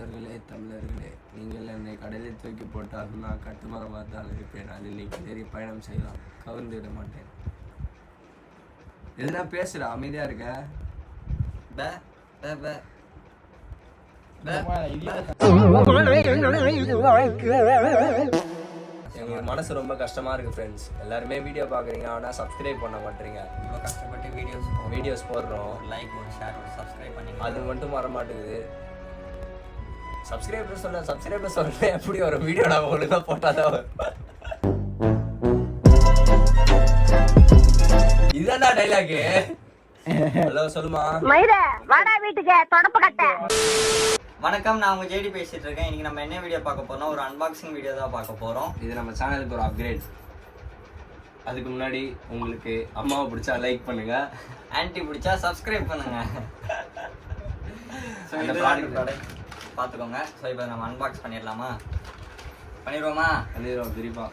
தமிழர்களே நீங்கள் என்னை கடலில் தூக்கி போட்டால் நான் கட்டுமரமாக தான் இருப்பேன். அதில் நீங்கள் ஏறி பயணம் செய்யலாம், கவர்ந்து விட மாட்டேன். எதுனா பேசுற, அமைதியா இருக்க. எங்களுக்கு மனசு ரொம்ப கஷ்டமா இருக்கு ஃப்ரெண்ட்ஸ். எல்லாருமே வீடியோ பாக்குறீங்க, ஆனா சப்ஸ்கிரைப் பண்ண மாட்டீங்க. ரொம்ப கஷ்டப்பட்டு வீடியோஸ் போடுறோம், லைக் ஒரு ஷேர் ஒரு சப்ஸ்கிரைப் பண்ணி அது மட்டும் வர மாட்டேங்குது. சப்ஸ்கிரைபர் சொல்ல எப்படி ஒரு வீடியோ நான் ஒழுங்கா போட்டாதான் இதான்டா டைலாக். ஹலோ சொல்லுமா. மயிரே வாடா வீட்டுக்கு தொடப்பு கட்ட. வணக்கம், நான் உங்க ஜேடி பேசிட்டு இருக்கேன். இன்னைக்கு நம்ம என்ன வீடியோ பார்க்க போறோம்? ஒரு அன்பாக்சிங் வீடியோ தான் பார்க்க போறோம். இது நம்ம சேனலுக்கு ஒரு அப்கிரேட். அதுக்கு முன்னாடி உங்களுக்கு அம்மாவை பிடிச்சா லைக் பண்ணுங்க, ஆன்டி பிடிச்சா சப்ஸ்கிரைப் பண்ணுங்க. பார்த்துக்கோங்க. ஸோ இப்போ நம்ம அன்பாக்ஸ் பண்ணிடலாமா? பண்ணிடுவோமா? பண்ணிடுவோம் பெரியப்பா.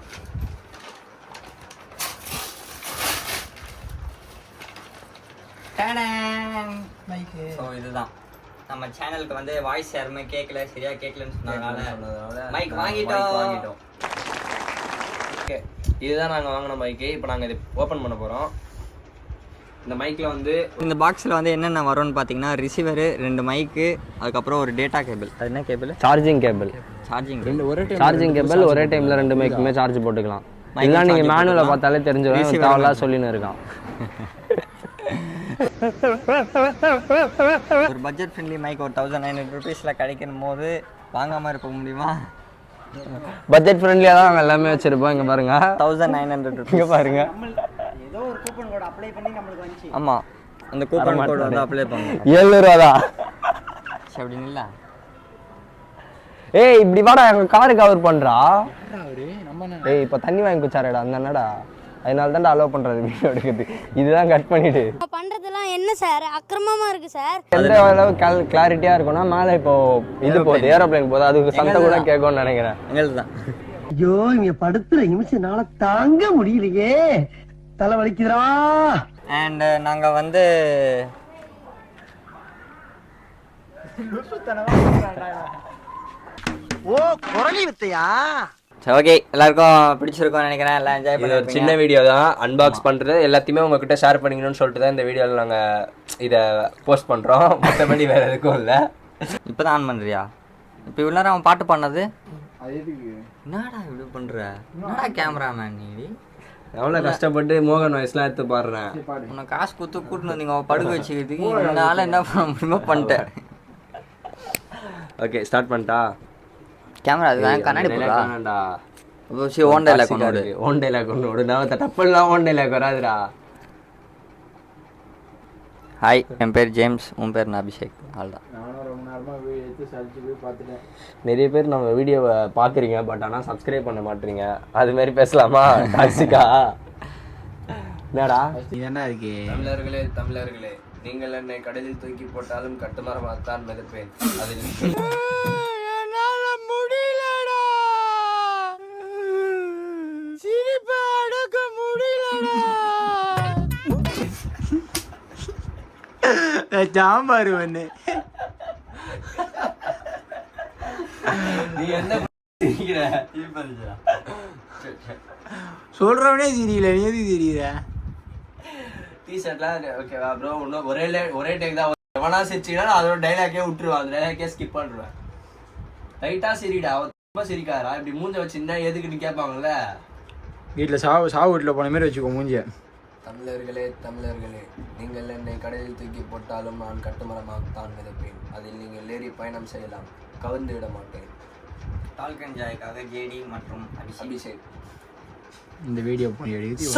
ஸோ இதுதான் நம்ம சேனலுக்கு வந்து வாய்ஸ் யாருமே கேட்கல, சரியா கேட்கலன்னு சொன்னதுனால மைக் வாங்கிட்டோம். ஓகே, இதுதான் நாங்கள் வாங்கின மைக்கு. இப்போ நாங்கள் இது ஓப்பன் பண்ண போகிறோம். இந்த மைக்கில் வந்து இந்த பாக்ஸில் வந்து என்னென்ன வரும்னு பார்த்தீங்கன்னா, ரிசீவரு, 2 மைக்கு, அதுக்கப்புறம் ஒரு டேட்டா கேபிள். அது என்ன cable? Charging cable. Charging cable ஒரே டைமில் 2 மைக்குமே சார்ஜ் போட்டுக்கலாம். இதெல்லாம் நீங்கள் மேனுவலில் பார்த்தாலே தெரிஞ்சிடும். தேவையில்லாம் சொல்லின்னு இருக்கான். ஒரு பட்ஜெட் ஃப்ரெண்ட்லி மைக் ஒரு 1900 ருபீஸில் கிடைக்கும் போது வாங்காமல் இருக்க முடியுமா? பட்ஜெட் ஃப்ரெண்ட்லியாக தான் நாங்கள் எல்லாமே வச்சுருப்போம். இங்கே பாருங்க, 1900 ருபீஸ் பாருங்க. ஏதோ ஒரு கூப்பன் கோட் அப்ளை பண்ணி நம்மளுக்கு வந்துச்சு. ஆமாம், அந்த கூப்பன் கோட் வந்து அப்ளை பண்ணுங்க. 7 ரூபா தான். அப்படின்னு இல்லை. ஏய் இப்படி வாடா, எங்கள் காரு கவர் பண்ணுறா. ஏய் இப்போ தண்ணி வாங்கி குச்சாரடா அந்த என்னடா, அதனால தான் அலோவ் பண்ணுறது வீடியோ எடுக்கிறது. இதுதான் கட் பண்ணிவிடு. பண்ணுறதுலாம் என்ன சார் அக்கிரமமாக இருக்குது சார். எந்த அளவு கிளாரிட்டியாக இருக்கும்னா, மேலே இப்போ இது போகுது, ஏரோப்ளைன் போகுது, அதுக்கு சண்டை கூட கேட்கும்னு நினைக்கிறேன். எங்களுக்கு தான். ஐயோ இங்க படுத்துற நிமிஷம்னால தாங்க முடியலையே, தலை வலிக்குதுடா. அண்ட் நாங்கள் வந்து ஓ குரலி வித்தையா. சரி, ஓகே, எல்லாருக்கும் பிடிச்சிருக்கோம்னு நினைக்கிறேன். எல்லாம் என்ஜாய் இது ஒரு பண்ணி சின்ன வீடியோ தான். அன்பாக்ஸ் பண்ணுறது எல்லாத்தையுமே உங்ககிட்ட ஷேர் பண்ணிக்கணும்னு சொல்லிட்டு தான் இந்த வீடியோவில் நாங்கள் இதை போஸ்ட் பண்ணுறோம். மற்றபடி வேறு எதுக்கும் இல்லை. இப்போ தான் ஆன் பண்ணுறியா? இப்போ இவ்வளோ நேரம் அவன் பாட்டு பண்ணது என்னடா இப்படி பண்ணுற? என்னடா கேமராமேன் நீ? எவ்வளோ கஷ்டப்பட்டு மோகன் வாய்ஸ்லாம் எடுத்து பாடுறேன். உன்னை காசு கொடுத்து கூட்டின்னு வந்தீங்க அவன் படுக்க வச்சுக்கிறதுக்கு. என்னால் என்ன பண்ண முடியுமோ பண்ணிட்டேன். ஓகே, ஸ்டார்ட் பண்ணிட்டா. கேமரா அது கண்ணாடி போடா. சரி, ஓன் டைலாக் கொண்டு விடு. நான் டப்பல்லாம் ஓன் டைலாக் வராதுடா. ஹாய், என் பேர் ஜேம்ஸ், உன் பேர் அபிஷேக். அவ்வளோதான். நிறைய பேர் நம்ம வீடியோவை பார்க்குறீங்க, பட் ஆனால் சப்ஸ்கிரைப் பண்ண மாட்டீங்க. அதுமாரி பேசலாமா? டாக்ஸிக்கா என்னடா என்ன இருக்கு? தமிழர்களே நீங்கள் என்னை கடலில் தூக்கி போட்டாலும் கட்டுமரமாகத்தான் மிதப்பேன். அதில் முடியலடா, சிரிப்பை அடக்க முடியலடா. சாம்பார் ஒண்ணு. நீ என்ன சொல்றவனே தெரியல, நீ எது தெரியல? டிஷர்ட்லாம் ஓகேவா ப்ரோ? இன்னும் ஒரே டேக் தான். எவனா சிரிச்சிங்கன்னா அதோட டைலாக்கே விட்டுருவான், அந்த டைலாக்கே ஸ்கிப் பண்ணுவேன். லைட்டாக சிரிடா, ரொம்ப சிரிக்காரா இப்படி மூஞ்ச வச்சுருந்தா எதுக்குன்னு கேட்பாங்கல்ல. வீட்டில் சாவு வீட்டில் போன மாதிரி வச்சுக்கோ மூஞ்சிய. தமிழர்களே நீங்கள் என்னை கடலில் தூக்கி போட்டாலும் நான் கட்டுமரமாகத்தான் மிதப்பேன். அதில் நீங்கள் ஏறி பயணம் செய்யலாம், கவர்ந்து விட மாட்டேன். டால்கன் ஜாய்க்காக ஜேடி மற்றும் அபிஷேக். இந்த வீடியோ போய் எடுத்து